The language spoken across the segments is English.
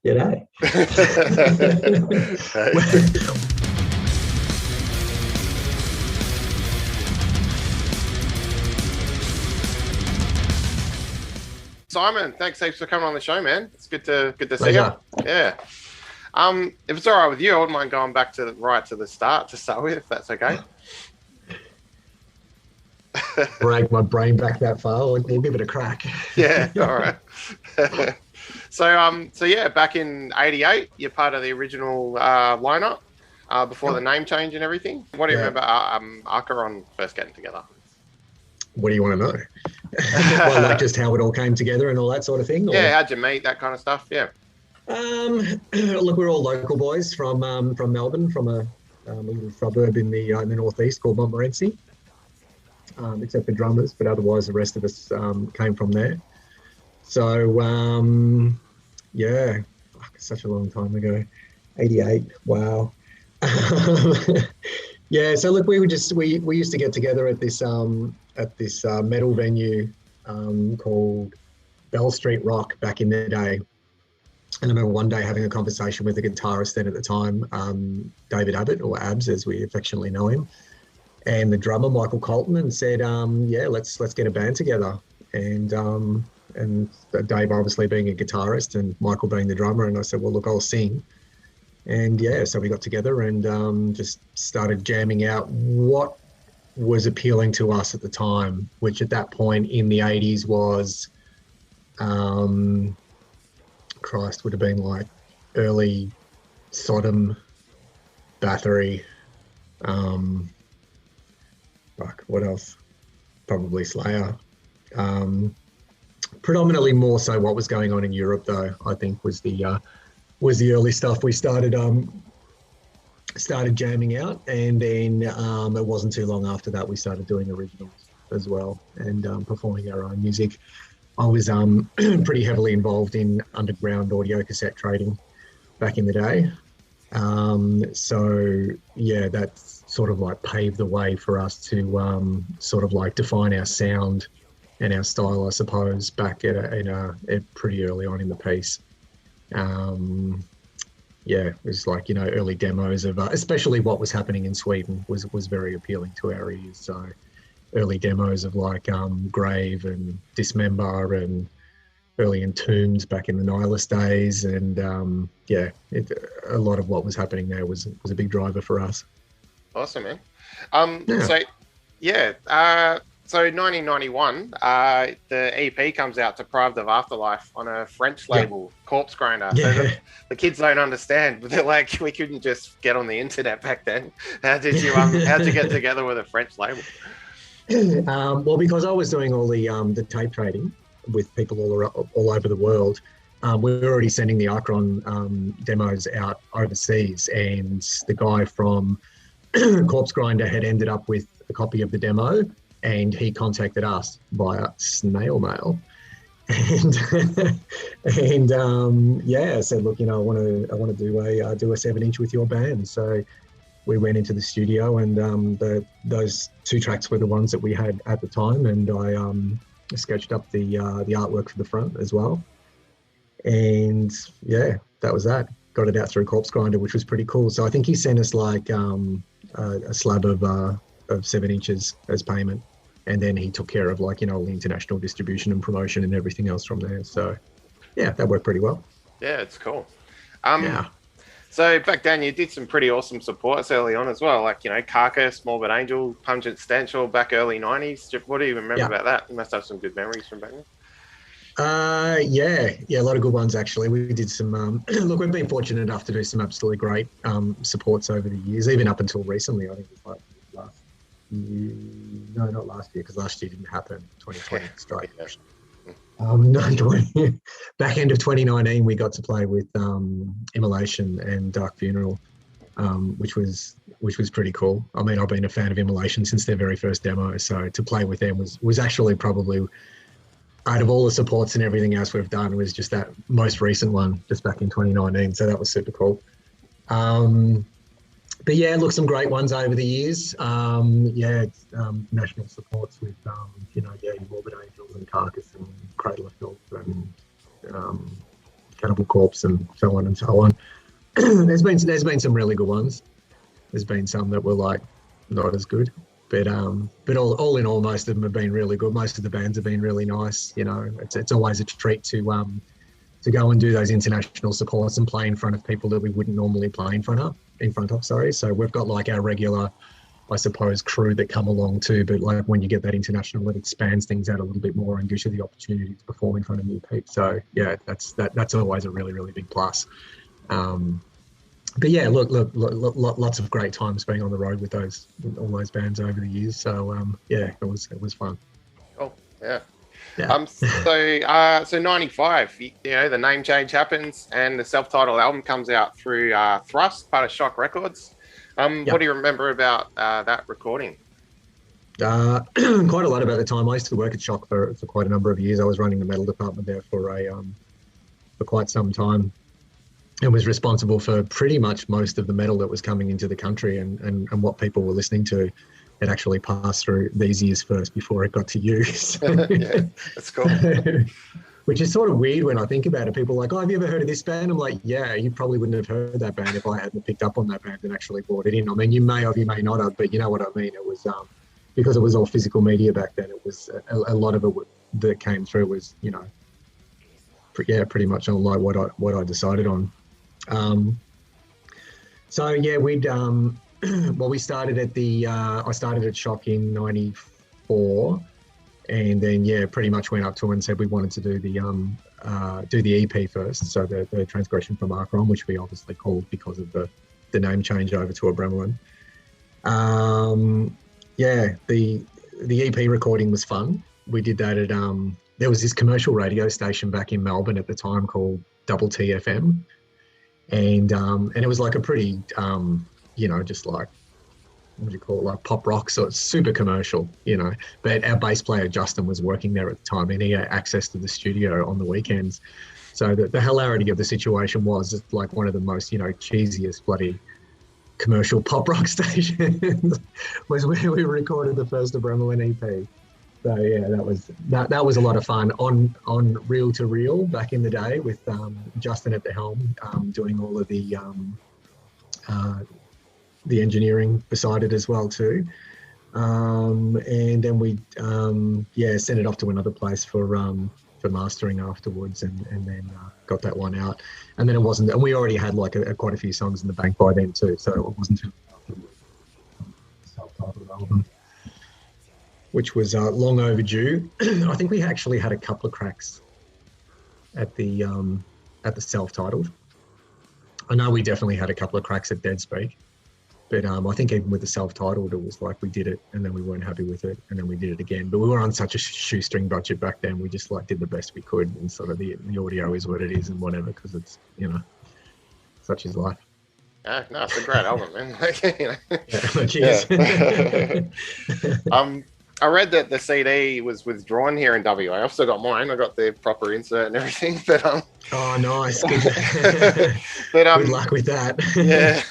G'day. Simon, thanks heaps for coming on the show, man. It's good to see you. Yeah. If it's all right with you, I wouldn't mind going back to the start to start with, if that's okay. Break my brain back that far. We'll give it a crack. Yeah. All right. So yeah, back in '88, you're part of the original lineup before the name change and everything. What do you remember Acheron first getting together? What do you want to know? Well, like just how it all came together and all that sort of thing? Or? Yeah, how'd you meet, that kind of stuff? Yeah. Look, we're all local boys from Melbourne, from a little suburb in the northeast called Montmorency, except for drummers, but otherwise the rest of us came from there. So, such a long time ago, 88, wow. Yeah, so look, we used to get together at this metal venue called Bell Street Rock back in the day. And I remember one day having a conversation with the guitarist then at the time, David Abbott, or Abs as we affectionately know him, and the drummer Michael Colton, and said, let's get a band together. And Dave obviously being a guitarist and Michael being the drummer, and I said, well, look, I'll sing. And yeah, so we got together and just started jamming out what was appealing to us at the time, which at that point in the 80s was, would have been like early Sodom, Bathory, what else? Probably Slayer. Predominantly more so what was going on in Europe, though, I think was the early stuff we started jamming out, and then it wasn't too long after that we started doing originals as well and performing our own music. I was pretty heavily involved in underground audio cassette trading back in the day. So yeah, that sort of like paved the way for us to sort of like define our sound and our style, I suppose, back at pretty early on in the piece. It was like, early demos of, especially what was happening in Sweden was very appealing to our ears. So early demos of like Grave and Dismember and early Entombed back in the Nihilist days. And a lot of what was happening there was a big driver for us. Awesome, man. So 1991, the EP comes out, Deprived of Afterlife, on a French label, Corpse Grinder. Yeah. So the kids don't understand, but they're like, we couldn't just get on the internet back then. How'd you get together with a French label? Well, because I was doing all the tape trading with people all over the world, we were already sending the Acheron demos out overseas, and the guy from Corpse Grinder had ended up with a copy of the demo, and he contacted us via snail mail, and said, look, I want to do a 7-inch with your band. So we went into the studio, and those 2 tracks were the ones that we had at the time, and I sketched up the artwork for the front as well. And yeah, that was that. Got it out through Corpse Grinder, which was pretty cool. So I think he sent us like a slab of 7 inches as payment, and then he took care of all the international distribution and promotion and everything else from there. So yeah, that worked pretty well. Yeah, it's cool. So back then you did some pretty awesome supports early on as well, like Carcass, Morbid Angel, Pungent Stench, all back early 90s. What do you remember about that? You must have some good memories from back then. A lot of good ones actually. We did some look, we've been fortunate enough to do some absolutely great supports over the years, even up until recently. I think it was like not last year, because last year didn't happen. 2020 straight. Back end of 2019 we got to play with Immolation and Dark Funeral, which was pretty cool. I mean, I've been a fan of Immolation since their very first demo, so to play with them was actually probably, out of all the supports and everything else we've done, was just that most recent one, just back in 2019. So that was super cool. But yeah, look, some great ones over the years. National supports with, Morbid Angel and Carcass and Cradle of Filth and Cannibal Corpse and so on and so on. there's been some really good ones. There's been some that were like not as good, but all in all, most of them have been really good. Most of the bands have been really nice. You know, it's always a treat to go and do those international supports and play in front of people that we wouldn't normally play in front of. Sorry, so we've got like our regular, I suppose, crew that come along too. But like when you get that international, it expands things out a little bit more and gives you the opportunity to perform in front of new people. So yeah, that's always a really, really big plus. But yeah, look, lots of great times being on the road with all those bands over the years. So yeah, it was fun. Oh yeah. Yeah. So 95, you know, the name change happens and the self-titled album comes out through Thrust, part of Shock Records. What do you remember about that recording? Quite a lot about the time. I used to work at Shock for quite a number of years. I was running the metal department there for quite some time, and was responsible for pretty much most of the metal that was coming into the country and what people were listening to. It actually passed through these ears first before it got to you. Yeah, that's cool. Which is sort of weird when I think about it. People are like, oh, have you ever heard of this band? I'm like, yeah, you probably wouldn't have heard that band if I hadn't picked up on that band and actually brought it in. I mean, you may have, you may not have, but you know what I mean? It was because it was all physical media back then. It was a lot of it that came through was, you know, pretty much on like what I decided on. So yeah, we'd well, we started at I started at Shock in '94, and then yeah, pretty much went up to and said we wanted to do the EP first, so the Transgression from Archon, which we obviously called because of the name change over to Abramelin. Yeah, the EP recording was fun. We did that at there was this commercial radio station back in Melbourne at the time called Double TFM, and it was like a pretty you know, just like, what do you call it, like pop rock, so it's super commercial, you know. But our bass player Justin was working there at the time, and he had access to the studio on the weekends. So the hilarity of the situation was it's like one of the most, you know, cheesiest bloody commercial pop rock stations was where we recorded the first Abramelin EP. So yeah, that was a lot of fun on reel to reel back in the day with Justin at the helm, doing all of the engineering beside it as well too, and then we sent it off to another place for mastering afterwards, and then got that one out, and then it wasn't, and we already had like quite a few songs in the bank by then too, so it wasn't too self-titled album, which was long overdue. I think we actually had a couple of cracks at the self-titled. I know we definitely had a couple of cracks at Dead Speak. But I think even with the self-titled, it was like we did it and then we weren't happy with it and then we did it again. But we were on such a shoestring budget back then. We just like did the best we could, and sort of the audio is what it is and whatever, because it's, you know, such is life. No, it's a great album, man. Yeah. I read that the CD was withdrawn here in WA. I've still got mine. I got the proper insert and everything. But oh, nice. But good luck with that. Yeah.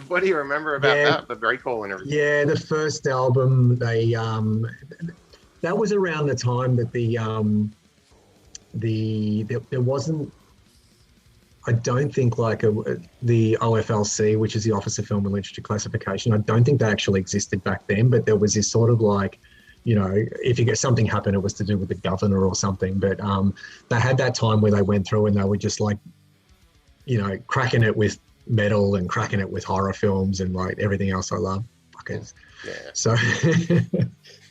What do you remember about that? The recall and everything. Yeah, the first album, they that was around the time that there wasn't, I don't think like the OFLC, which is the Office of Film and Literature Classification, I don't think they actually existed back then, but there was this sort of like, you know, if you get something happen, it was to do with the governor or something. But they had that time where they went through and they were just like, you know, cracking it with metal and cracking it with horror films and like everything else I love. Fuckers. Yeah. So,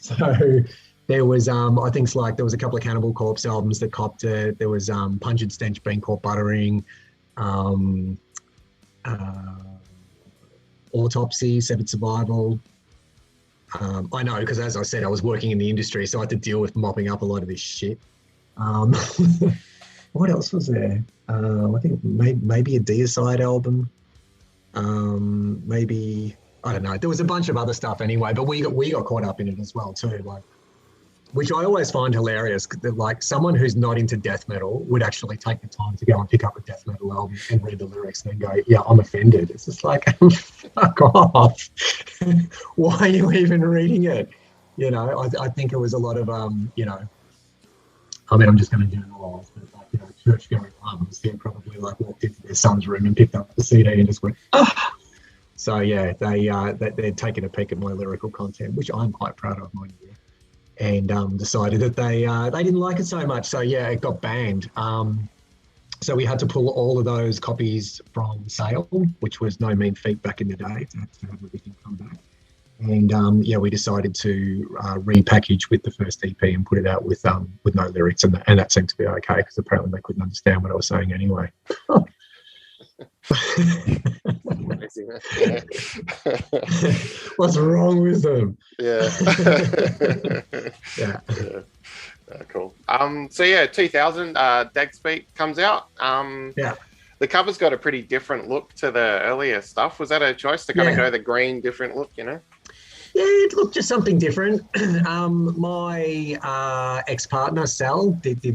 so there was, I think like there was a couple of Cannibal Corpse albums that copped it. There was Pungent Stench, Bean Caught Buttering, Autopsy, Severed Survival. I know, because as I said, I was working in the industry, so I had to deal with mopping up a lot of this shit. What else was there? I think maybe a Deicide album. Maybe, I don't know. There was a bunch of other stuff anyway, but we got caught up in it as well too. Like, which I always find hilarious. That like someone who's not into death metal would actually take the time to go and pick up a death metal album and read the lyrics and then go, yeah, I'm offended. It's just like, fuck off. Why are you even reading it? You know, I think it was a lot of, you know, I mean, I'm just going to generalise, but like, you know, church-going mums who probably like walked into their son's room and picked up the CD and just went, ah. So yeah, they'd taken a peek at my lyrical content, which I'm quite proud of, mind you, and decided that they didn't like it so much. So yeah, it got banned. So we had to pull all of those copies from sale, which was no mean feat back in the day to have everything come back. And yeah, we decided to repackage with the first EP and put it out with no lyrics, and that seemed to be okay because apparently they couldn't understand what I was saying anyway. What's wrong with them? Yeah. Yeah. Cool. So yeah, 2000 Dagspeak comes out. Yeah. The cover's got a pretty different look to the earlier stuff. Was that a choice to kind of go the green different look, you know? Yeah, it looked just something different. My ex-partner, Sal, did the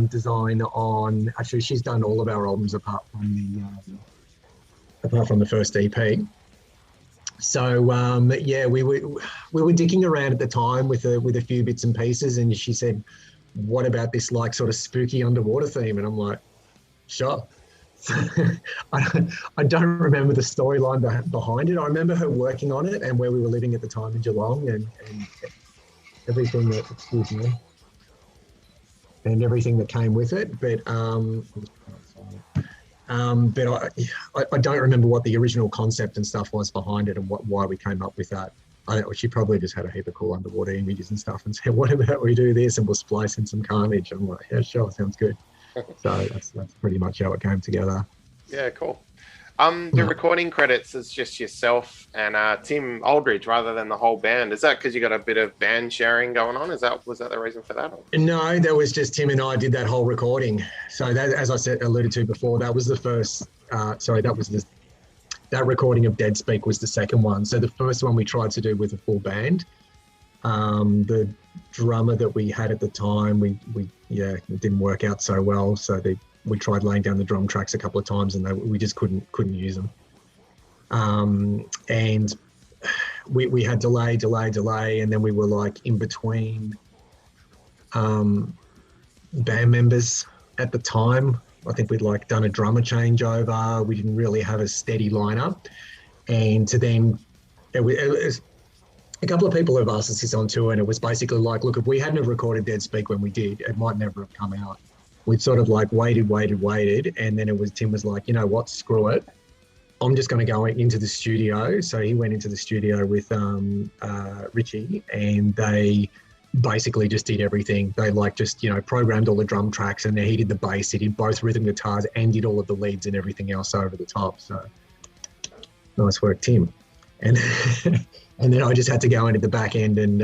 design on... Actually, she's done all of our albums apart from the first EP. So, yeah, we were dicking around at the time with a few bits and pieces, and she said, what about this, like, sort of spooky underwater theme? And I'm like, sure. I don't remember the storyline behind it. I remember her working on it and where we were living at the time in Geelong and everything that, excuse me, and everything that came with it. But I don't remember what the original concept and stuff was behind it and why we came up with that. She probably just had a heap of cool underwater images and stuff and said, what about we do this and we'll splice in some carnage? I'm like, yeah, sure, sounds good. So that's pretty much how it came together. Yeah, cool. The recording credits is just yourself and Tim Aldridge rather than the whole band. Is that because you got a bit of band sharing going on? Was that the reason for that? No, that was just Tim and I did that whole recording. So that, as I said, alluded to before, that was the first. That recording of Dead Speak was the second one. So the first one we tried to do with a full band. The drummer that we had at the time, it didn't work out so well. So we tried laying down the drum tracks a couple of times, and we just couldn't use them. And we had delay, and then we were like in between band members at the time. I think we'd like done a drummer changeover. We didn't really have a steady lineup, and to then it was a couple of people have asked us this on tour, and it was basically like, look, if we hadn't have recorded Dead Speak when we did, it might never have come out. We'd sort of like waited, and then Tim was like, you know what, screw it. I'm just going to go into the studio. So he went into the studio with Richie, and they basically just did everything. They like just, you know, programmed all the drum tracks, and then he did the bass, he did both rhythm guitars and did all of the leads and everything else over the top. So nice work, Tim. And and then I just had to go into the back end and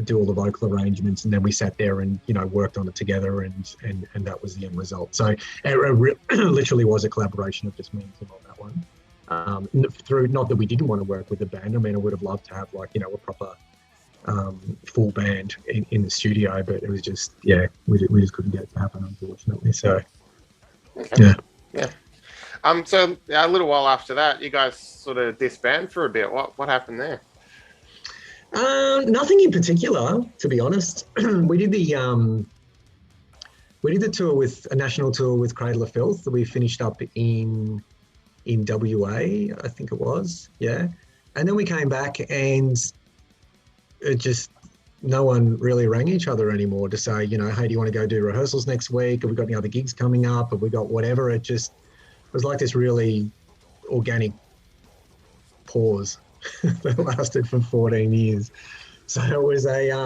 do all the vocal arrangements, and then we sat there and, you know, worked on it together, and that was the end result. So it literally was a collaboration of just me and Tim on that one. Through, not that we didn't want to work with the band. I mean, I would have loved to have, like, you know, a proper full band in the studio, but it was just, we just couldn't get it to happen, unfortunately. So okay. Yeah. So a little while after that, you guys sort of disbanded for a bit. What happened there? Nothing in particular, to be honest. We did the tour with a national tour with Cradle of Filth that we finished up in WA, I think it was, yeah. And then we came back, and it just, no one really rang each other anymore to say, you know, hey, do you want to go do rehearsals next week? Have we got any other gigs coming up? Have we got whatever? It was like this really organic pause that lasted for 14 years. So it was there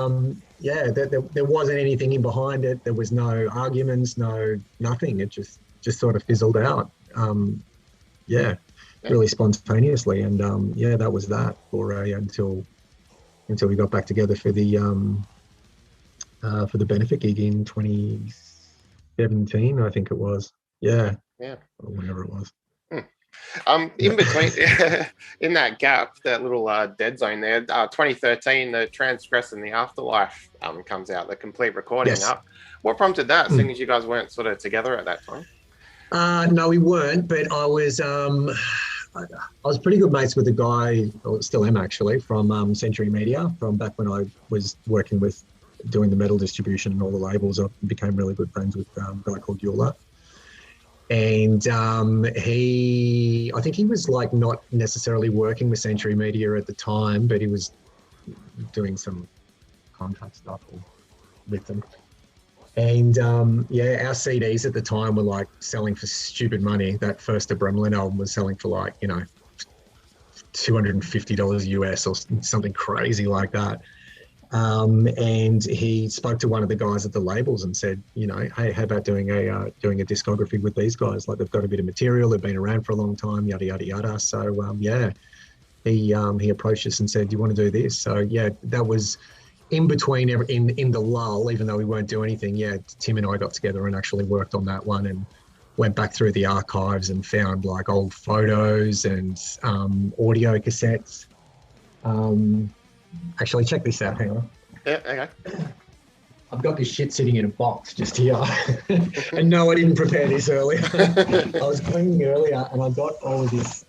wasn't anything in behind it. There was no arguments, nothing. It just sort of fizzled out. Really spontaneously. And that was that for until we got back together for the benefit gig in 2017, I think it was. Yeah. Or whenever it was. In between, in that gap, that little dead zone there, 2013, the Transgress and the Afterlife comes out, the complete recording up. What prompted that, seeing as you guys weren't sort of together at that time? No, we weren't, but I was pretty good mates with a guy, or still am actually, from Century Media, from back when I was working with doing the metal distribution and all the labels, I became really good friends with a guy called Eula. And I think he was like not necessarily working with Century Media at the time, but he was doing some contract stuff with them. And yeah, our CDs at the time were like selling for stupid money. That first Abramelin album was selling for like, you know, $250 US or something crazy like that. And he spoke to one of the guys at the labels and said, you know, hey, how about doing a discography with these guys? Like, they've got a bit of material, they've been around for a long time, yada yada yada. So yeah, he approached us and said, do you want to do this? So yeah, that was in between in the lull, even though we weren't doing anything. Yeah, Tim and I got together and actually worked on that one and went back through the archives and found like old photos and audio cassettes. Actually, check this out. Hang on. Yeah, okay. I've got this shit sitting in a box just here. And no, I didn't prepare this earlier. I was cleaning earlier and I got all of this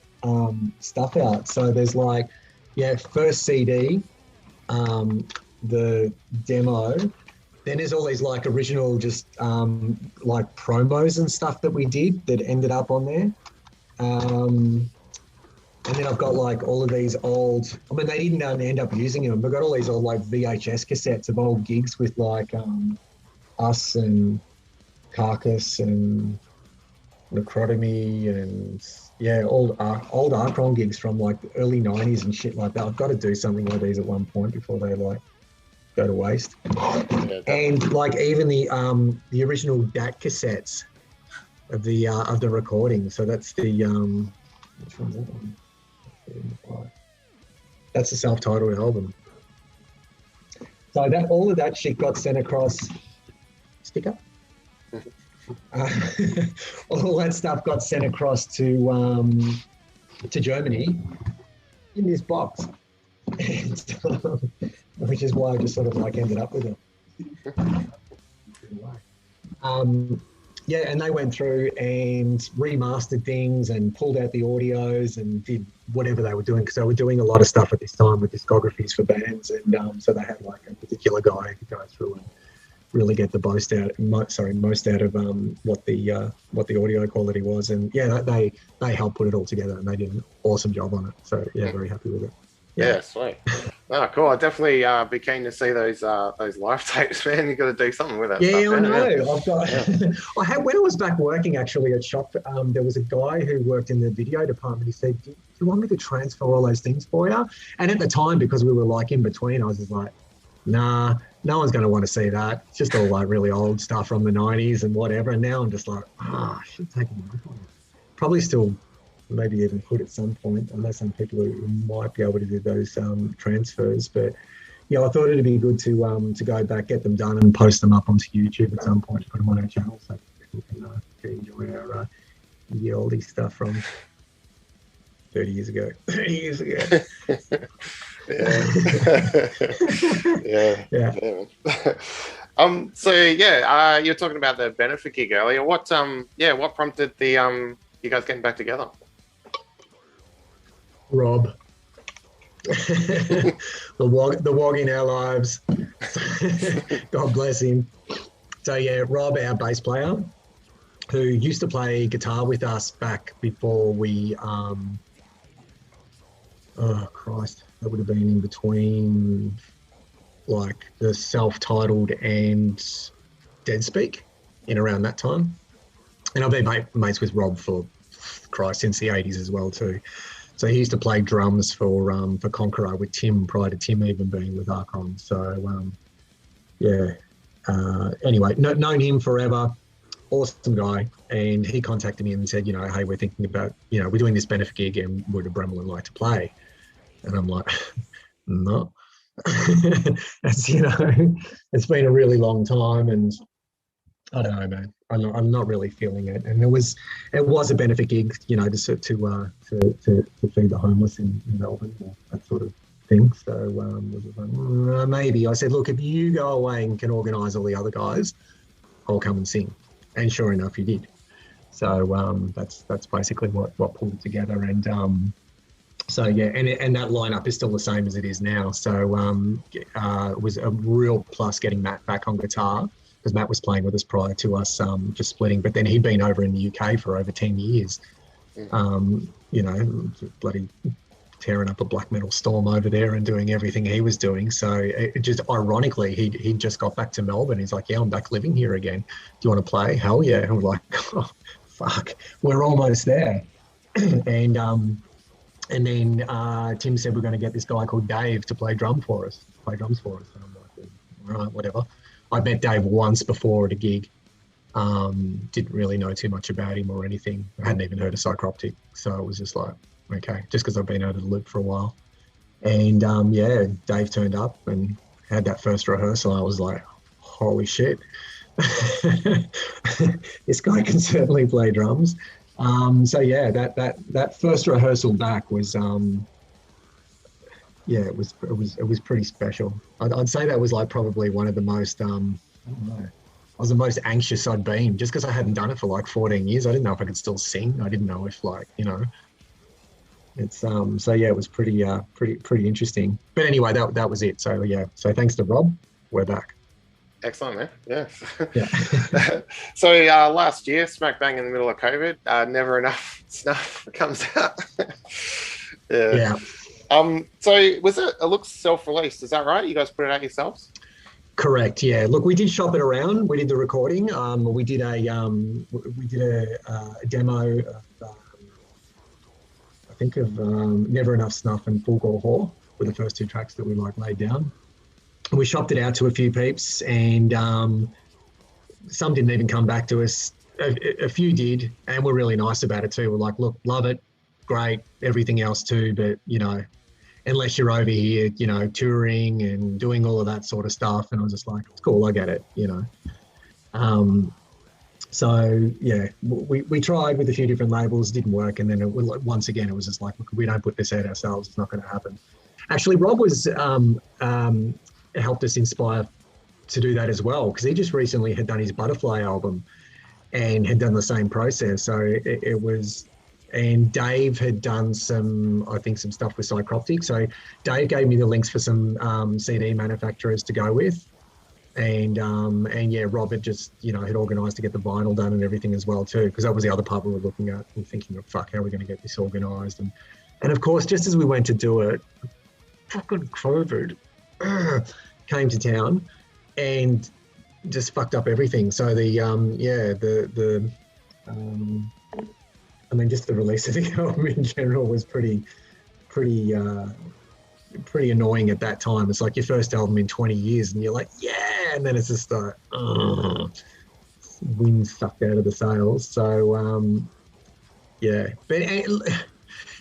stuff out. So there's like, yeah, first CD, the demo. Then there's all these like original just like promos and stuff that we did that ended up on there. And then I've got like all of these old, I mean, they didn't end up using them, but I've got all these old like VHS cassettes of old gigs with like us and Carcass and Necrotomy and yeah, old Archon gigs from like the early 90s and shit like that. I've got to do something like these at one point before they like go to waste. Yeah, and like even the original DAT cassettes of the recording. So that's the, which one's that one? That's the self-titled album. So that all of that shit got sent across. Sticker. All that stuff got sent across to Germany in this box, and, which is why I just sort of like ended up with it. Yeah, and they went through and remastered things and pulled out the audios and did whatever they were doing, because they were doing a lot of stuff at this time with discographies for bands, and so they had like a particular guy who could go through and really get the most out of what the audio quality was, and yeah, they helped put it all together and they did an awesome job on it. So yeah, very happy with it. Yeah, sweet. Oh, cool. I definitely be keen to see those live tapes, man. You got to do something with that. Yeah, stuff, I know. Yeah. I've got. Yeah. When I was back working actually at Shop, there was a guy who worked in the video department. He said, "Do you want me to transfer all those things for you?" And at the time, because we were like in between, I was just like, "Nah, no one's going to want to see that. It's just all like really old stuff from the 90s and whatever." And now I'm just like, I should take a look on it. Probably still. Maybe even could at some point. I know some people who might be able to do those transfers, but yeah, I thought it'd be good to go back, get them done, and post them up onto YouTube at some point, put them on our channel so people can enjoy our the oldie stuff from 30 years ago. 30 years ago. Yeah. So yeah, you're talking about the benefit gig earlier. What prompted the you guys getting back together? Rob. the wog in our lives. God bless him. So yeah, Rob, our bass player, who used to play guitar with us back before we oh Christ, that would have been in between like the self-titled and Dead Speak, in around that time. And I've been mates with Rob for Christ since the 80s as well too. So he used to play drums for Conqueror with Tim prior to Tim even being with Archon. So anyway, known him forever, awesome guy. And he contacted me and said, you know, hey, we're thinking about, you know, we're doing this benefit gig and would Abramelin like to play? And I'm like, no. As you know, it's been a really long time and I don't know, man. I'm not really feeling it. And it was a benefit gig, you know, to feed the homeless in Melbourne, that sort of thing. So maybe I said, look, if you go away and can organise all the other guys, I'll come and sing. And sure enough, he did. So that's basically what pulled it together. And So yeah, and that lineup is still the same as it is now. So it was a real plus getting Matt back on guitar, because Matt was playing with us prior to us just splitting. But then he'd been over in the UK for over 10 years. You know, bloody tearing up a black metal storm over there and doing everything he was doing. So it just ironically, he just got back to Melbourne. He's like, yeah, I'm back living here again. Do you want to play? Hell yeah. And we're like, oh, fuck, we're almost there. And then Tim said we're going to get this guy called Dave to play drums for us. And I'm like, all right, whatever. I met Dave once before at a gig. Didn't really know too much about him or anything. I hadn't even heard of Psychroptic. So it was just like, okay, just because I've been out of the loop for a while. And yeah, Dave turned up and had that first rehearsal. I was like, holy shit. This guy can certainly play drums. So yeah, that first rehearsal back was yeah, it was pretty special. I'd say that was like probably one of the most I don't know. I was the most anxious I'd been, just because I hadn't done it for like 14 years. I didn't know if I could still sing. I didn't know if, like, you know, it's so yeah, it was pretty interesting. But anyway, that was it. So yeah, so thanks to Rob, we're back. Excellent, man. Yeah. Yeah. So last year, smack bang in the middle of COVID, Never Enough Snuff comes out. Yeah. So was it looks self-released? Is that right? You guys put it out yourselves? Correct. Yeah. Look, we did shop it around. We did the recording. We did a demo of I think of Never Enough Snuff and Full Gore Whore were the first two tracks that we like laid down. We shopped it out to a few peeps, and some didn't even come back to us. A few did, and we're really nice about it too. We're like, look, love it, great, everything else too, but you know, unless you're over here, you know, touring and doing all of that sort of stuff. And I was just like, it's cool, I get it, you know. So yeah, we tried with a few different labels, didn't work, and then once again, it was just like, look, we don't put this out ourselves, it's not going to happen. Actually, Rob was helped us inspire to do that as well, because he just recently had done his Butterfly album and had done the same process. So it was, and Dave had done some stuff with Psychroptic. So Dave gave me the links for some CD manufacturers to go with, and yeah, Rob had just, you know, had organised to get the vinyl done and everything as well too, because that was the other part we were looking at and thinking of, fuck, how are we going to get this organised? And of course, just as we went to do it, fucking COVID came to town and just fucked up everything. So I mean, just the release of the album in general was pretty annoying at that time. It's like your first album in 20 years and you're like, yeah, and then it's just like, wind sucked out of the sails. So yeah, but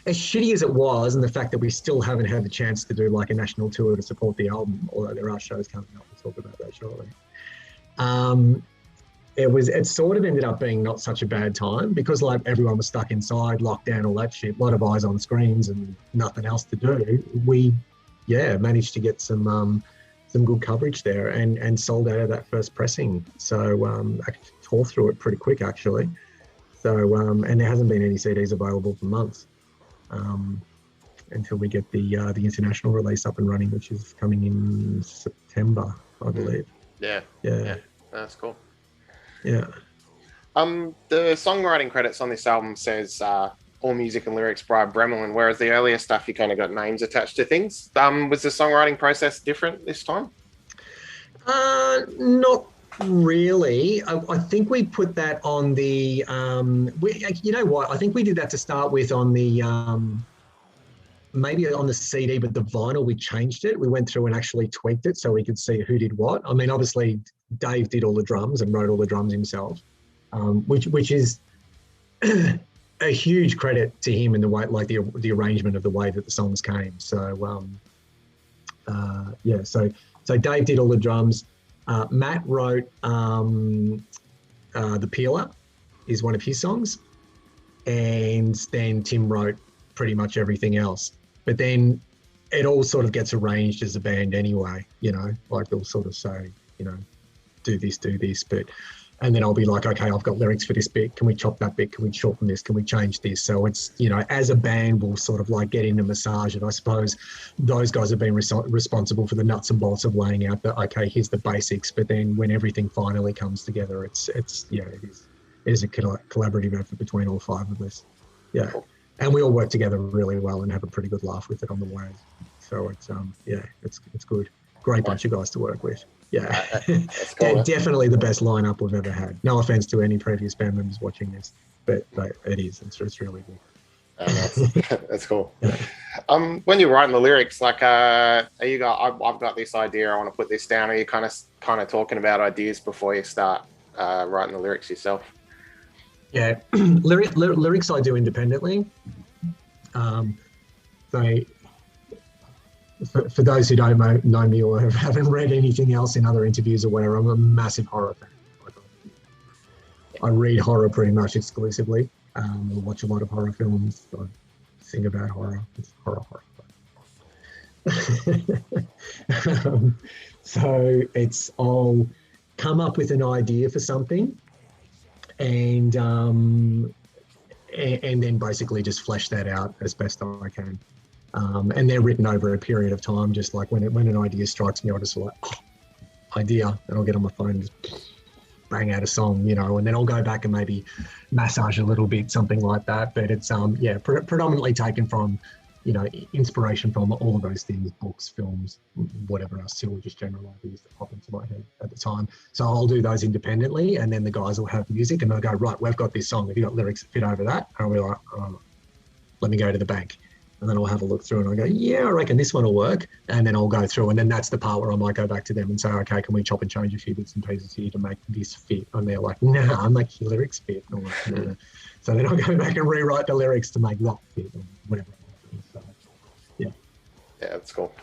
as shitty as it was, and the fact that we still haven't had the chance to do like a national tour to support the album, although there are shows coming up, we'll talk about that shortly. It sort of ended up being not such a bad time, because like everyone was stuck inside, lockdown, all that shit, a lot of eyes on screens and nothing else to do. We, yeah, managed to get some good coverage there and sold out of that first pressing. So I tore through it pretty quick actually. So and there hasn't been any CDs available for months. Until we get the international release up and running, which is coming in September, I believe. Yeah. That's cool. Yeah. The songwriting credits on this album says all music and lyrics by Abramelin, whereas the earlier stuff you kind of got names attached to things. Was the songwriting process different this time? Not really. I think we put that on the you know what, I think we did that to start with on the maybe on the CD, but the vinyl we changed it. We went through and actually tweaked it so we could see who did what. I mean, obviously Dave did all the drums and wrote all the drums himself, which is a huge credit to him in the way, like the arrangement of the way that the songs came. So yeah, so Dave did all the drums. Matt wrote The Peeler is one of his songs, and then Tim wrote pretty much everything else. But then it all sort of gets arranged as a band anyway, you know, like they'll sort of say, you know, do this. But And then I'll be like, okay, I've got lyrics for this bit. Can we chop that bit? Can we shorten this? Can we change this? So it's, you know, as a band, we'll sort of like get in and massage it. I suppose those guys have been responsible for the nuts and bolts of laying out the, okay, here's the basics. But then when everything finally comes together, it's yeah, it is a collaborative effort between all five of us. Yeah. And we all work together really well and have a pretty good laugh with it on the way. So it's, yeah, it's good. Great bunch of guys to work with. Yeah, cool, definitely the best lineup we've ever had. No offense to any previous band members watching this, but it is. It's really good. That's cool. Yeah. When you're writing the lyrics, like, are you got? I've got this idea. I want to put this down. Are you kind of talking about ideas before you start writing the lyrics yourself? Yeah, lyrics I do independently. For those who don't know me or haven't read anything else in other interviews or whatever, I'm a massive horror fan. I read horror pretty much exclusively. I watch a lot of horror films. I sing about horror. It's horror. So I'll come up with an idea for something and then basically just flesh that out as best I can. And they're written over a period of time, just like when an idea strikes me, I'll just like, idea, and I'll get on my phone and just bang out a song, you know, and then I'll go back and maybe massage a little bit, something like that. But it's, predominantly taken from, you know, inspiration from all of those things, books, films, whatever else, still just general ideas that pop into my head at the time. So I'll do those independently, and then the guys will have music and they'll go, right, we've got this song. Have you got lyrics that fit over that? And I'll be like, let me go to the bank. And then I'll have a look through and I'll go, yeah, I reckon this one will work. And then I'll go through, and then that's the part where I might go back to them and say, okay, can we chop and change a few bits and pieces here to make this fit? And they're like, nah, make your lyrics fit. And I'm like, no. So then I'll go back and rewrite the lyrics to make that fit or whatever. So, yeah. Yeah, that's cool.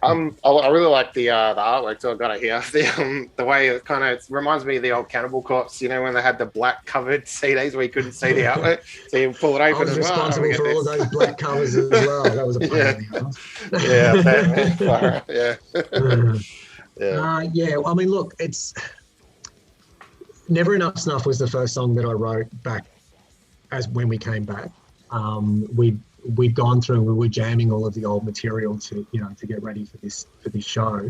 I really like the artwork. So I got it here. The way it kind of reminds me of the old Cannibal Corpse. You know, when they had the black covered CDs where you couldn't see the artwork, so you pull it open. I was responsible for all of those black covers as well. That was a yeah. I mean, look, it's Never Enough Snuff was the first song that I wrote back as when we came back. We'd gone through and we were jamming all of the old material to get ready for this show.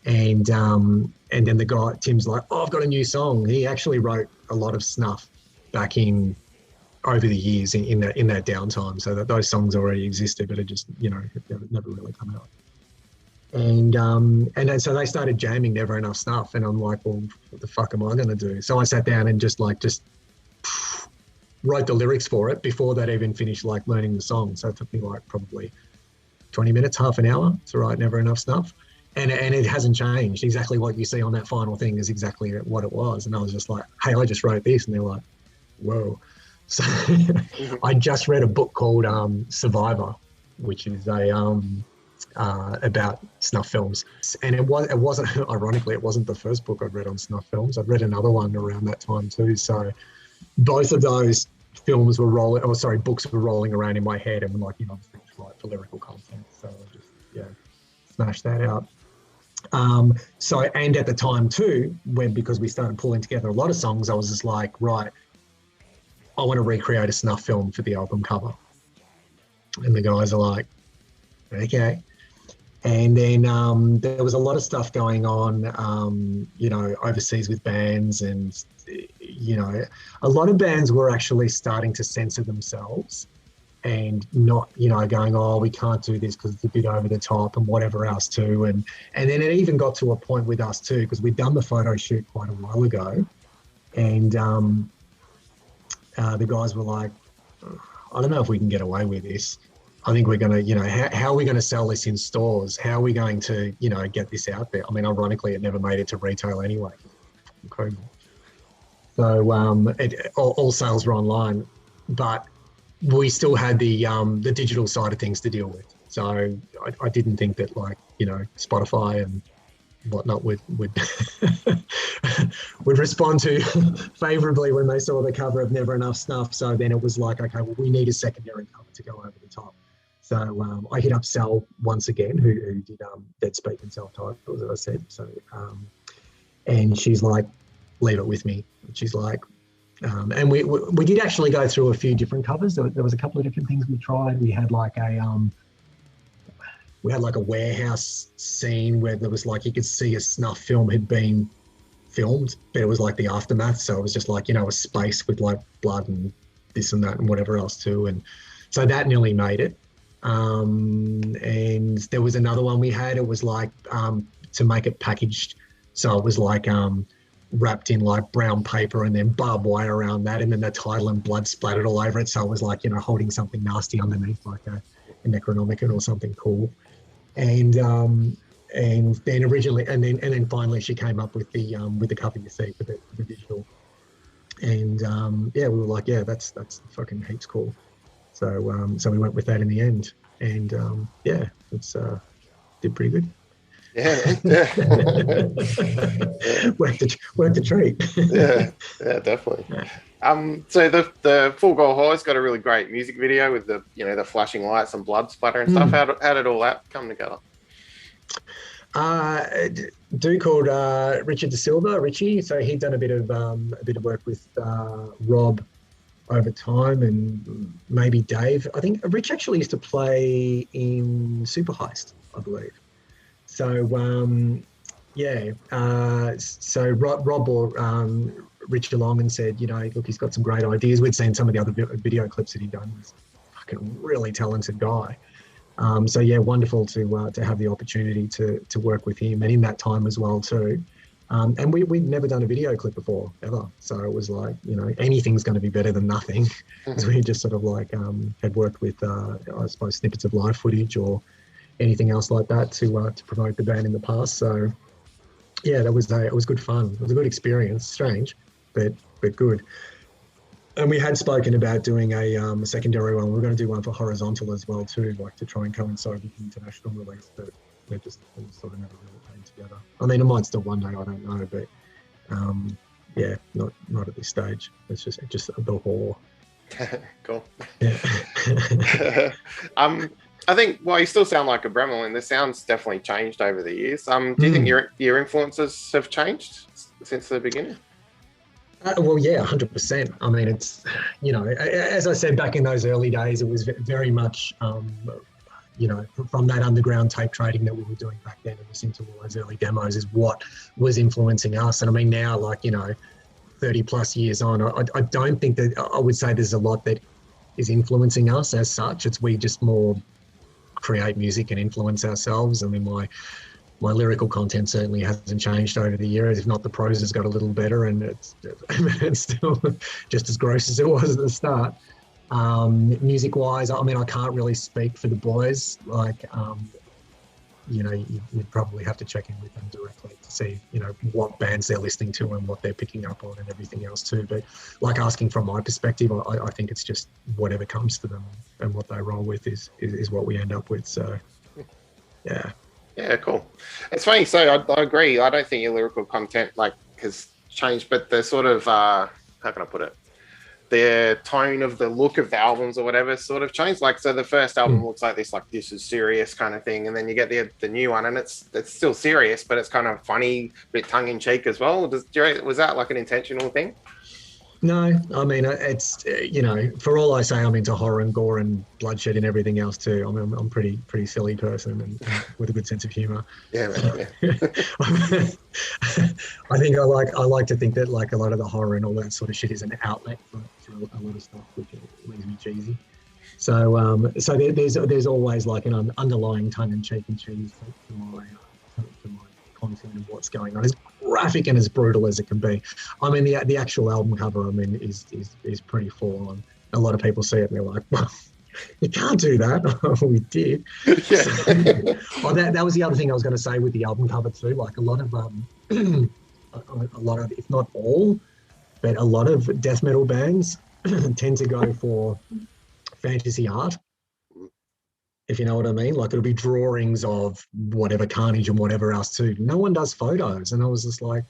And then the guy, Tim's like, I've got a new song. He actually wrote a lot of Snuff back over the years in that downtime. So that those songs already existed, but it just, it never really come out. And then so they started jamming Never Enough Snuff. And I'm like, well, what the fuck am I going to do? So I sat down and just wrote the lyrics for it before they'd even finished learning the song. So it took me probably 20 minutes, half an hour to write Never Enough Snuff. And it hasn't changed. Exactly what you see on that final thing is exactly what it was. And I was just like, hey, I just wrote this. And they're like, whoa. So I just read a book called Survivor, which is about snuff films. And it wasn't, ironically, it wasn't the first book I'd read on snuff films. I'd read another one around that time too. So both of those books were rolling around in my head, and obviously just write for lyrical content. So I just smashed that out. And at the time too, because we started pulling together a lot of songs, I was just like, right, I want to recreate a snuff film for the album cover. And the guys are like, okay. And then there was a lot of stuff going on, overseas with bands, and a lot of bands were actually starting to censor themselves and not, going, oh, we can't do this because it's a bit over the top and whatever else too. And then it even got to a point with us too, because we'd done the photo shoot quite a while ago. And the guys were like, I don't know if we can get away with this. I think we're going to, how are we going to sell this in stores? How are we going to, get this out there? I mean, ironically, it never made it to retail anyway. So all sales were online, but we still had the digital side of things to deal with. So I didn't think that Spotify and whatnot would would respond to favorably when they saw the cover of Never Enough Snuff. So then it was like, okay, well, we need a secondary cover to go over the top. So I hit up Sal once again, who did Dead Speak and Self-Titled, as I said. So and she's like, Leave It With Me, which is like, and we did actually go through a few different covers. There was a couple of different things we tried. We had like a warehouse scene where there was like, you could see a snuff film had been filmed, but it was like the aftermath. So it was just like, a space with like blood and this and that and whatever else too. And so that nearly made it. And there was another one we had, it was like, to make it packaged. So it was like, wrapped in like brown paper and then barbed wire around that, and then the title and blood splattered all over it. So it was like, holding something nasty underneath, like a Necronomicon or something cool. And then originally, and then finally she came up with the cover you see for the digital. And we were like, yeah, that's fucking heaps cool. So we went with that in the end, and it's did pretty good. Yeah. worked the treat. yeah, definitely. So the Full Gore Horse got a really great music video with the the flashing lights and blood splatter and stuff. How did all that come together? Dude called Richard De Silva, Richie. So he'd done a bit of work with Rob over time, and maybe Dave. I think Rich actually used to play in Super Heist, I believe. So so Rob or Rich along and said, look, he's got some great ideas. We'd seen some of the other video clips that he'd done. He's a fucking really talented guy. So yeah, wonderful to have the opportunity to work with him, and in that time as well too. And we'd never done a video clip before, ever. So it was like, anything's going to be better than nothing. So we just sort of like had worked with, I suppose, snippets of live footage or anything else like that to promote the band in the past. So yeah, it was good fun. It was a good experience. Strange, but good. And we had spoken about doing a secondary one. We were going to do one for Horizontal as well too, like to try and coincide with the international release, but we sort of never really came together. I mean, it might still one day, I don't know, but not at this stage. It's just the whore. Cool. Yeah. I think, well, you still sound like Abramelin. The sound's definitely changed over the years. Do you think your influences have changed since the beginning? Well, yeah, 100%. I mean, it's, as I said, back in those early days, it was very much, from that underground tape trading that we were doing back then and listening to all those early demos is what was influencing us. And I mean, now, 30 plus years on, I don't think that I would say there's a lot that is influencing us as such. It's we just more create music and influence ourselves. I mean, my lyrical content certainly hasn't changed over the years. If not, the prose has got a little better, and it's still just as gross as it was at the start. Music-wise, I mean, I can't really speak for the boys. You'd probably have to check in with them directly to see, what bands they're listening to and what they're picking up on and everything else too. But asking from my perspective, I think it's just whatever comes to them and what they roll with is what we end up with. So, yeah. Yeah, cool. It's funny. So I agree. I don't think your lyrical content has changed, but the sort of how can I put it? The tone of the look of the albums or whatever sort of changed. So the first album looks like this is serious kind of thing, and then you get the new one, and it's still serious, but it's kind of funny, a bit tongue in cheek as well. Was that like an intentional thing? No, I mean, it's, for all I say, I'm into horror and gore and bloodshed and everything else too. I mean, I'm pretty silly person and with a good sense of humor. Yeah, man, yeah. I think I like to think that a lot of the horror and all that sort of shit is an outlet for a lot of stuff, which leaves me cheesy. So there's always an underlying tongue in cheek and cheese to my content and what's going on. As graphic and as brutal as it can be. I mean, the actual album cover, I mean, is pretty full on. A lot of people see it and they're like, well, you can't do that. We did. Yeah. So, that was the other thing I was going to say with the album cover too. A lot of, if not all, but a lot of death metal bands tend to go for fantasy art. If you know what I mean, it'll be drawings of whatever carnage and whatever else too. No one does photos. And I was just like,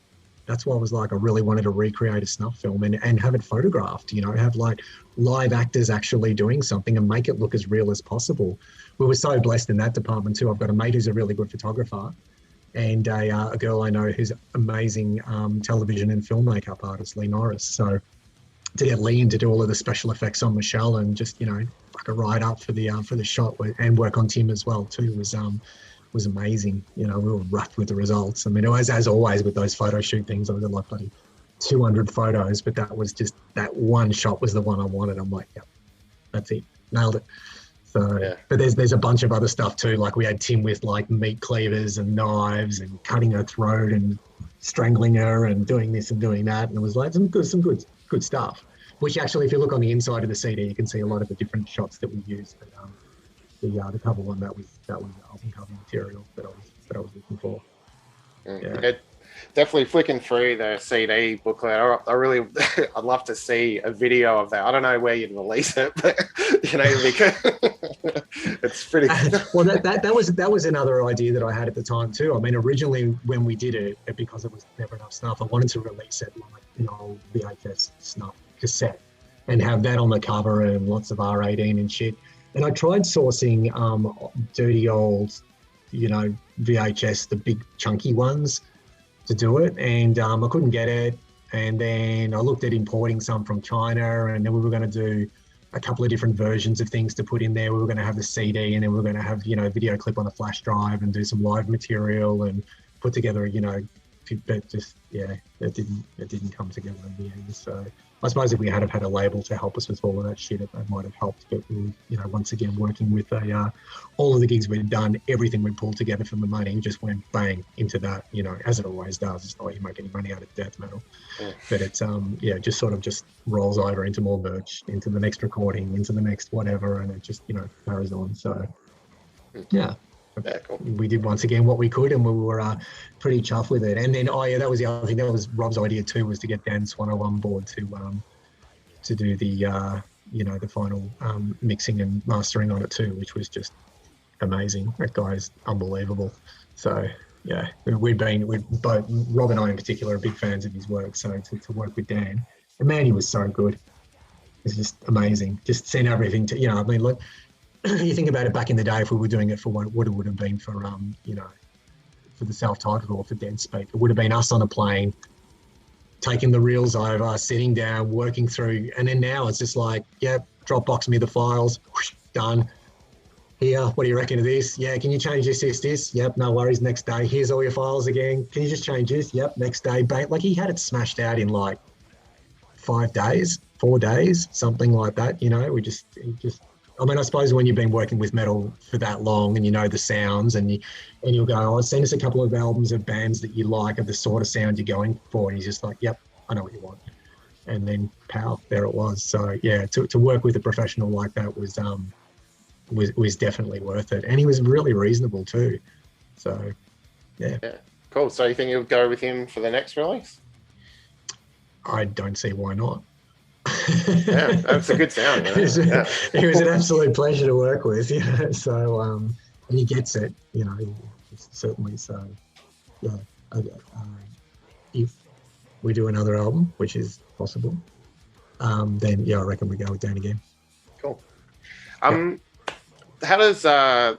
that's why I was I really wanted to recreate a snuff film and have it photographed, have live actors actually doing something and make it look as real as possible. We were so blessed in that department too. I've got a mate who's a really good photographer. and a girl I know who's amazing television and film makeup artist, Lee Norris. So to get Lee in to do all of the special effects on Michelle and just, you know, fuck a ride up for the shot and work on Tim as well too was amazing. You know, we were rough with the results. I mean, it was, as always with those photo shoot things, I was like bloody 200 photos, but that was just, that one shot was the one I wanted. I'm like, yep, that's it, nailed it. So, yeah. But there's a bunch of other stuff too. Like we had Tim with like meat cleavers and knives and cutting her throat and strangling her and doing this and doing that. And it was like some good stuff. Which actually, if you look on the inside of the CD, you can see a lot of the different shots that we used. But the cover one, that was album cover material that I was looking for. Yeah. Definitely flicking through the CD booklet. I really, I'd love to see a video of that. I don't know where you'd release it, but you know, because it's pretty. Well, that was another idea that I had at the time too. I mean, originally when we did it, because it was never enough snuff, I wanted to release it like an old VHS snuff cassette and have that on the cover and lots of R18 and shit. And I tried sourcing dirty old, you know, VHS, the big chunky ones, to do it, and I couldn't get it. And then I looked at importing some from China, and then we were going to do a couple of different versions of things to put in there. We were going to have the CD, and then we were going to have, you know, video clip on a flash drive and do some live material and put together, you know, but just, yeah, it didn't come together in the end. So I suppose if we had have had a label to help us with all of that shit, it might have helped. But we, you know, once again, working with all of the gigs we'd done, everything we pulled together from the money just went bang into that, you know, as it always does. It's not like you make any money out of death metal, but it's just sort of just rolls over into more merch, into the next recording, into the next whatever, and it just, you know, carries on. So yeah. Yeah, cool. We did once again what we could, and we were pretty chuffed with it. And then, that was the other thing. That was Rob's idea too, was to get Dan Swano on board to do the the final mixing and mastering on it too, which was just amazing. That guy's unbelievable. So yeah, we've both, Rob and I in particular, are big fans of his work. So to work with Dan, and man, he was so good. It's just amazing. Just seeing everything to, you know, I mean, look. You think about it, back in the day, if we were doing it for what it would have been for, for the self-titled or for Dead Speak, it would have been us on a plane, taking the reels over, sitting down, working through. And then now it's just like, yeah, Dropbox me the files, whoosh, done. Here, what do you reckon of this? Yeah, can you change this? Yep, no worries, next day. Here's all your files again. Can you just change this? Yep, next day. Bang. Like he had it smashed out in like 4 days, something like that, you know. I mean, I suppose when you've been working with metal for that long and you know the sounds, and you'll go, send us a couple of albums of bands that you like, of the sort of sound you're going for, and he's just like, yep, I know what you want. And then pow, there it was. So yeah, to work with a professional like that was definitely worth it, and he was really reasonable too. So yeah, cool. So you think you'll go with him for the next release? I don't see why not. Yeah, that's a good sound. You know? He was an absolute pleasure to work with. Yeah, so and he gets it. You know, certainly. So yeah, if we do another album, which is possible, then yeah, I reckon we go with Dan again. Cool. How does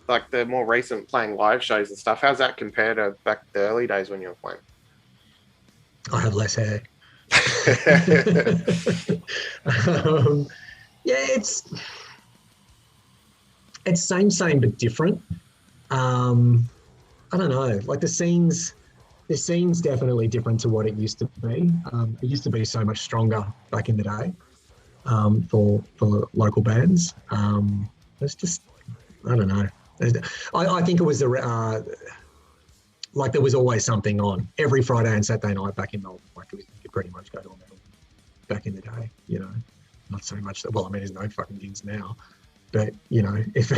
like the more recent playing live shows and stuff? How's that compare to back the early days when you were playing? I have less hair. Yeah, it's same but different. I don't know, like the scene's definitely different to what it used to be. It used to be so much stronger back in the day for local bands. It's just, I don't know. I think it was like there was always something on every Friday and Saturday night back in Melbourne. Like you could pretty much go to a metal back in the day, you know. Not so much that, well, I mean, there's no fucking gigs now, but you know, if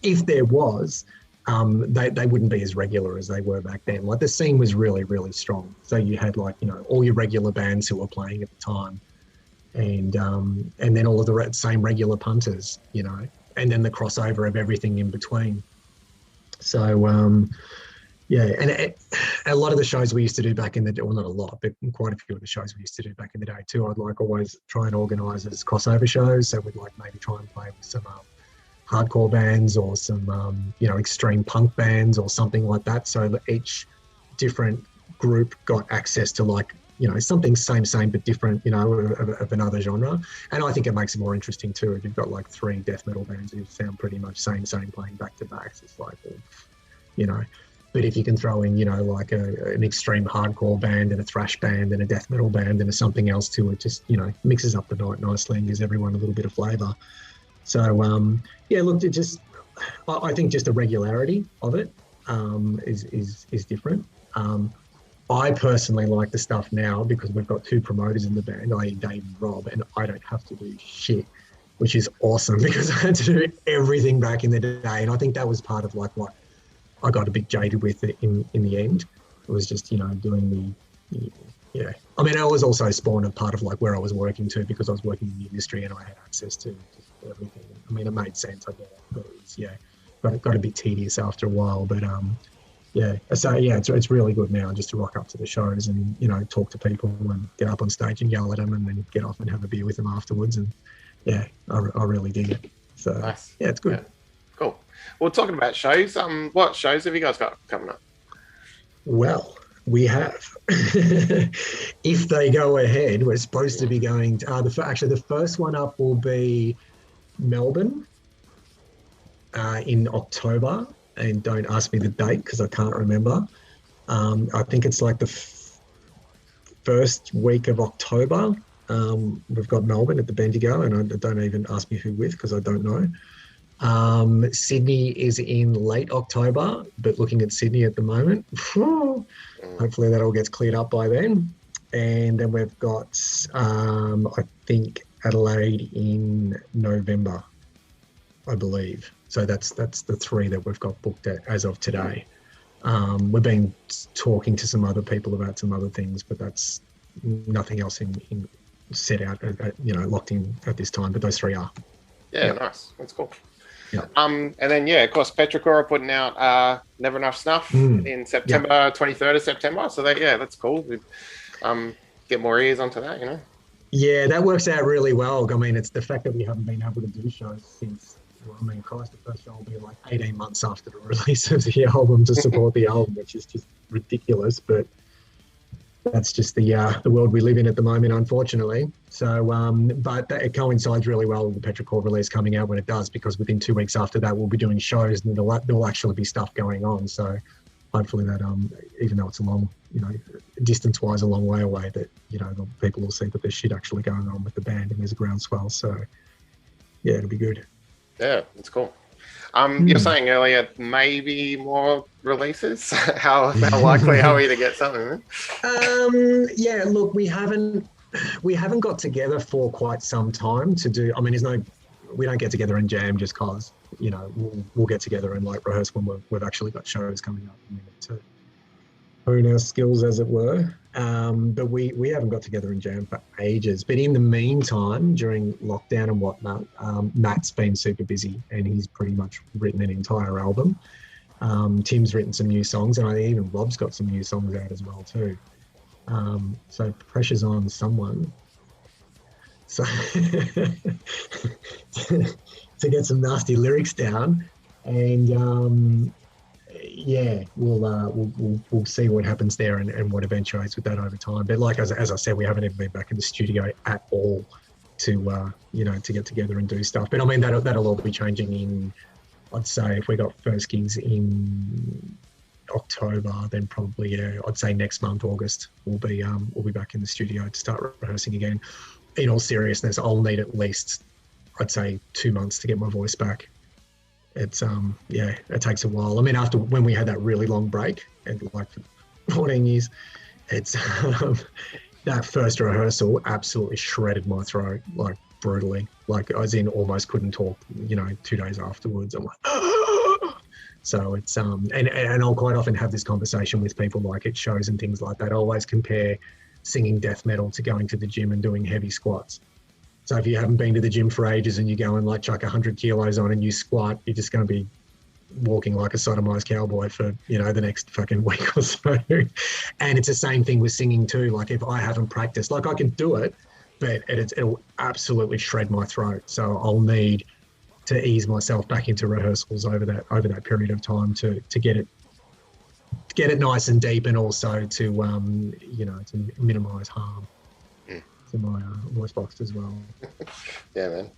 if there was, they wouldn't be as regular as they were back then. Like the scene was really, really strong. So you had like, you know, all your regular bands who were playing at the time, and then all of the same regular punters, you know, and then the crossover of everything in between. So yeah, and a lot of the shows we used to do back in the day, well, not a lot, but quite a few of the shows we used to do back in the day too, I'd like always try and organise as crossover shows. So we'd like maybe try and play with some hardcore bands or some, extreme punk bands or something like that. So that each different group got access to something same but different, of another genre. And I think it makes it more interesting too. If you've got like 3 death metal bands who sound pretty much same playing back to back, it's like, but if you can throw in, like an extreme hardcore band and a thrash band and a death metal band and a something else to it, just, mixes up the night nicely and gives everyone a little bit of flavor. So, look, I think just the regularity of it is different. I personally like the stuff now because we've got 2 promoters in the band, i.e. Dave and Rob, and I don't have to do shit, which is awesome because I had to do everything back in the day. And I think that was part of like what I got a bit jaded with it in the end. It was just, doing I mean, I was also spawned a part of like where I was working too, because I was working in the industry and I had access to everything. I mean, it made sense, I get it, but it was, got a bit tedious after a while, but it's really good now just to rock up to the shows and, talk to people and get up on stage and yell at them and then get off and have a beer with them afterwards. And I really dig it. So nice. Yeah, it's good. Yeah. Cool. Well, talking about shows, what shows have you guys got coming up? Well, we have. If they go ahead, we're supposed to be going to, the first one up will be Melbourne in October. And don't ask me the date because I can't remember. I think it's like the first week of October. We've got Melbourne at the Bendigo, and I don't even ask me who with because I don't know. Sydney is in late October, but looking at Sydney at the moment, hopefully that all gets cleared up by then. And then we've got, I think, Adelaide in November, I believe. So that's the 3 that we've got booked as of today. We've been talking to some other people about some other things, but that's nothing else in set out, locked in at this time. But those 3 are. Yeah, nice. That's cool. Yeah. And then of course, Petrichor are putting out Never Enough Snuff in September, 23rd of September. So that's cool. Get more ears onto that, Yeah, that works out really well. I mean, it's the fact that we haven't been able to do shows since. I mean, Christ, the first show will be like 18 months after the release of the album to support the album, which is just ridiculous. But that's just the world we live in at the moment, unfortunately. So, but it coincides really well with the Petrichor release coming out when it does, because within 2 weeks after that, we'll be doing shows and there'll actually be stuff going on. So hopefully that, even though it's a long, distance-wise a long way away, that, the people will see that there's shit actually going on with the band and there's a groundswell. So, yeah, it'll be good. Yeah, it's cool. You're saying earlier maybe more releases. How likely are we to get something? Yeah, look, we haven't got together for quite some time to do. I mean, we don't get together and jam just cause. We'll get together and like rehearse when we've actually got shows coming up and we need to hone our skills, as it were. But we haven't got together and jam for ages. But in the meantime, during lockdown and whatnot, Matt's been super busy and he's pretty much written an entire album. Tim's written some new songs, and I think even Rob's got some new songs out as well too. So pressure's on someone. So to get some nasty lyrics down, and we'll see what happens there and what eventuates with that over time. But like as I said, we haven't even been back in the studio at all to to get together and do stuff. But I mean that'll all be changing in, I'd say, if we got first gigs in October, then probably I'd say next month, August, we'll be back in the studio to start rehearsing again. In all seriousness, I'll need at least, I'd say, 2 months to get my voice back. It's it takes a while. I mean, after when we had that really long break, and like for 14 years, it's that first rehearsal absolutely shredded my throat, like brutally. Like I was in almost couldn't talk, 2 days afterwards. I'm like, so it's and I'll quite often have this conversation with people like at shows and things like that. I always compare singing death metal to going to the gym and doing heavy squats. So if you haven't been to the gym for ages and you go and like chuck 100 kilos on and you squat, you're just going to be walking like a sodomized cowboy for, the next fucking week or so. And it's the same thing with singing too. Like if I haven't practiced, like I can do it, but it'll absolutely shred my throat. So I'll need to ease myself back into rehearsals over that period of time to get it nice and deep, and also to to minimize harm to my voice box as well. Yeah, man.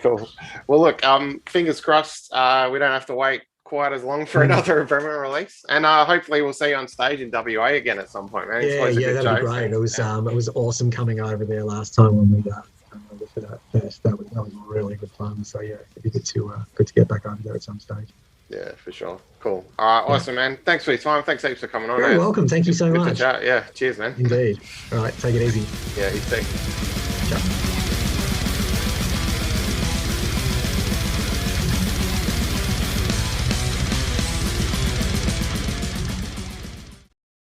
Cool. Well, look, fingers crossed. We don't have to wait quite as long for another Abramelin release, and hopefully we'll see you on stage in WA again at some point, man. Yeah, that'd be great. It was awesome coming over there last time when we for that fest. That was really good fun. So yeah, it'd be good to get back over there at some stage. Yeah, for sure. Cool. All right, awesome, man. Thanks for your time. Thanks heaps for coming on. You're welcome. Thank you so much. Yeah, cheers, man. Indeed. All right, take it easy. Yeah, you too. Ciao.